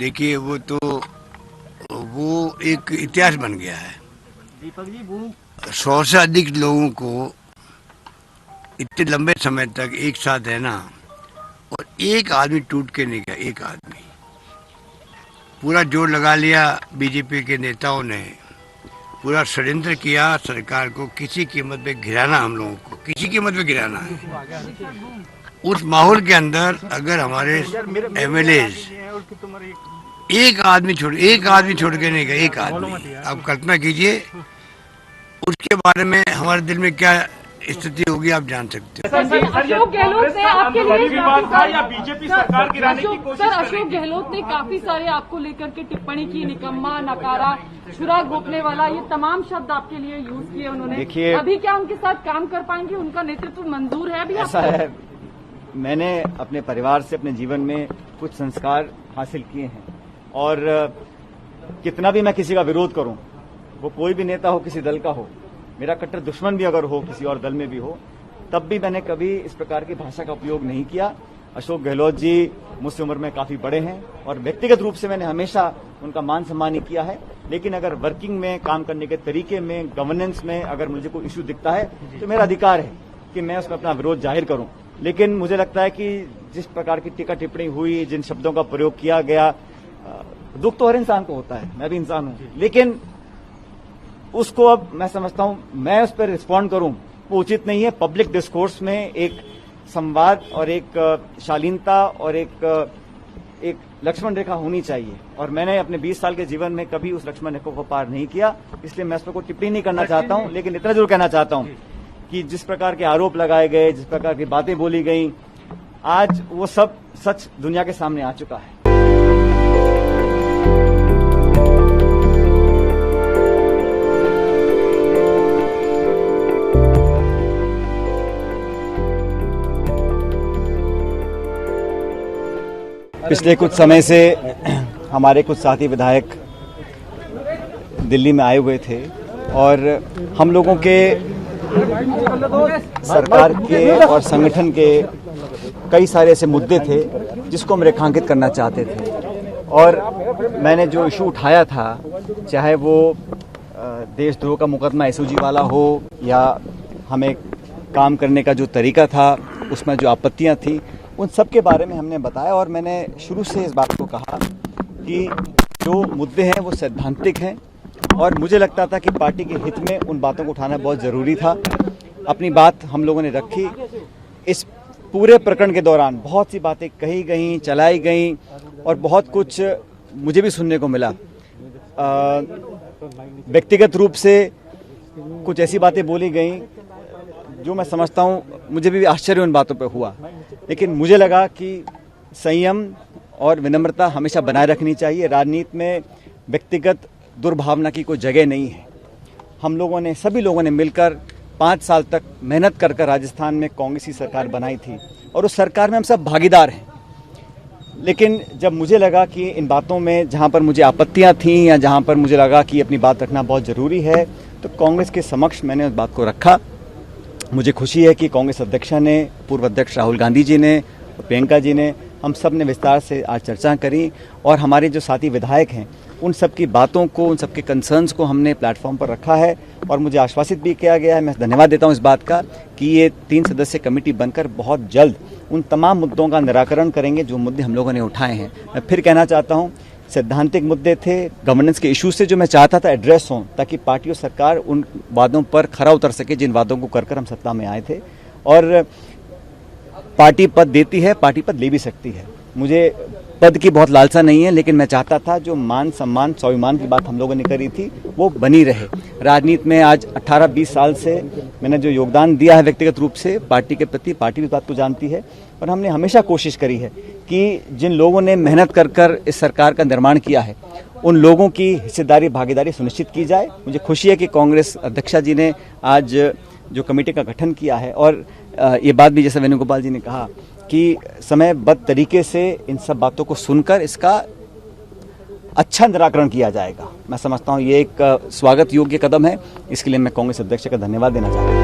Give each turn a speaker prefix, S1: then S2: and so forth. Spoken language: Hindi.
S1: देखिए वो एक इतिहास बन गया है।
S2: दीपक जी वो
S1: 100 से अधिक लोगों को इतने लंबे समय तक एक साथ रहना और एक आदमी टूट के नहीं गया। एक आदमी पूरा जोर लगा लिया। बीजेपी के नेताओं ने पूरा षड्यंत्र किया सरकार को किसी कीमत पे गिराना, हम लोगों को किसी कीमत पे गिराना है। उस माहौल के अंदर अगर हमारे एमएलए एक आदमी छोड़ के नहीं गए, एक आदमी, आप कल्पना कीजिए उसके बारे में हमारे दिल में क्या स्थिति होगी, आप जान सकते हो।
S3: अशोक गहलोत ने आपके लिए
S2: या बीजेपी सरकार गिराने की कोशिश कर रही
S3: अशोक गहलोत ने काफी सारे आपको लेकर के टिप्पणी की, निकम्मा, नकारा, छुरा घोंपने वाला, ये तमाम शब्द आपके लिए यूज किए उन्होंने।
S4: देखिए,
S3: अभी क्या उनके साथ काम कर पाएंगे? उनका नेतृत्व मंजूर है अभी?
S4: ऐसा है, मैंने अपने परिवार से अपने जीवन में कुछ संस्कार हासिल किए हैं और कितना भी मैं किसी का विरोध करूं, वो कोई भी नेता हो, किसी दल का हो, मेरा कट्टर दुश्मन भी अगर हो, किसी और दल में भी हो, तब भी मैंने कभी इस प्रकार की भाषा का उपयोग नहीं किया। अशोक गहलोत जी मुझसे उम्र में काफी बड़े हैं और व्यक्तिगत रूप से मैंने हमेशा उनका मान सम्मान ही किया है, लेकिन अगर वर्किंग में, काम करने के तरीके में, गवर्नेंस में अगर मुझे कोई इश्यू दिखता है तो मेरा अधिकार है कि मैं उसमें अपना विरोध जाहिर करूं। लेकिन मुझे लगता है कि जिस प्रकार की टीका टिप्पणी हुई, जिन शब्दों का प्रयोग किया गया, दुख तो हर इंसान को होता है, मैं भी इंसान हूं, लेकिन उसको अब मैं समझता हूं मैं उस पर रिस्पॉन्ड करूं वो उचित नहीं है। पब्लिक डिस्कोर्स में एक संवाद और एक शालीनता और एक लक्ष्मण रेखा होनी चाहिए और मैंने अपने 20 साल के जीवन में कभी उस लक्ष्मण रेखा को पार नहीं किया, इसलिए मैं उस पर कोई टिप्पणी नहीं करना चाहता हूं। लेकिन इतना जरूर कहना चाहता हूं कि जिस प्रकार के आरोप लगाए गए, जिस प्रकार की बातें बोली गई, आज वो सब सच दुनिया के सामने आ चुका है। पिछले कुछ समय से हमारे कुछ साथी विधायक दिल्ली में आए हुए थे और हम लोगों के सरकार के और संगठन के कई सारे ऐसे मुद्दे थे जिसको हम रेखांकित करना चाहते थे और मैंने जो इशू उठाया था, चाहे वो देशद्रोह का मुकदमा एसओजी वाला हो या हमें काम करने का जो तरीका था उसमें जो आपत्तियां थी, उन सब के बारे में हमने बताया और मैंने शुरू से इस बात को कहा कि जो मुद्दे हैं वो सैद्धांतिक हैं और मुझे लगता था कि पार्टी के हित में उन बातों को उठाना बहुत ज़रूरी था। अपनी बात हम लोगों ने रखी। इस पूरे प्रकरण के दौरान बहुत सी बातें कही गई, चलाई गई और बहुत कुछ मुझे भी सुनने को मिला। व्यक्तिगत रूप से कुछ ऐसी बातें बोली गई जो मैं समझता हूँ मुझे भी आश्चर्य उन बातों पे हुआ, लेकिन मुझे लगा कि संयम और विनम्रता हमेशा बनाए रखनी चाहिए। राजनीति में व्यक्तिगत दुर्भावना की कोई जगह नहीं है। हम लोगों ने, सभी लोगों ने मिलकर 5 साल तक मेहनत कर राजस्थान में कांग्रेस की सरकार बनाई थी और उस सरकार में हम सब भागीदार हैं। लेकिन जब मुझे लगा कि इन बातों में जहाँ पर मुझे आपत्तियाँ थीं या जहाँ पर मुझे लगा कि अपनी बात रखना बहुत ज़रूरी है, तो कांग्रेस के समक्ष मैंने उस बात को रखा। मुझे खुशी है कि कांग्रेस अध्यक्षा ने, पूर्व अध्यक्ष राहुल गांधी जी ने, प्रियंका जी ने, हम सब ने विस्तार से आज चर्चा करी और हमारे जो साथी विधायक हैं उन सब की बातों को, उन सब के कंसर्न्स को हमने प्लेटफॉर्म पर रखा है और मुझे आश्वासित भी किया गया है। मैं धन्यवाद देता हूं इस बात का कि ये 3 सदस्य कमेटी बनकर बहुत जल्द उन तमाम मुद्दों का निराकरण करेंगे जो मुद्दे हम लोगों ने उठाए हैं। मैं फिर कहना चाहता हूँ, सैद्धांतिक मुद्दे थे, गवर्नेंस के इश्यूज से जो मैं चाहता था एड्रेस हों, ताकि पार्टी और सरकार उन वादों पर खरा उतर सके जिन वादों को कर हम सत्ता में आए थे। और पार्टी पद देती है, पार्टी पद ले भी सकती है। मुझे पद की बहुत लालसा नहीं है, लेकिन मैं चाहता था जो मान सम्मान स्वाभिमान की बात हम लोगों ने करी थी वो बनी रहे। राजनीति में आज 18-20 साल से मैंने जो योगदान दिया है व्यक्तिगत रूप से पार्टी के प्रति, पार्टी भी बात को जानती है और हमने हमेशा कोशिश करी है कि जिन लोगों ने मेहनत कर इस सरकार का निर्माण किया है उन लोगों की हिस्सेदारी, भागीदारी सुनिश्चित की जाए। मुझे खुशी है कि कांग्रेस अध्यक्षा जी ने आज जो कमेटी का गठन किया है और ये बात भी जैसे वेणुगोपाल जी ने कहा कि समयबद्ध तरीके से इन सब बातों को सुनकर इसका अच्छा निराकरण किया जाएगा। मैं समझता हूँ ये एक स्वागत योग्य कदम है, इसके लिए मैं कांग्रेस अध्यक्ष का धन्यवाद देना चाहता हूँ।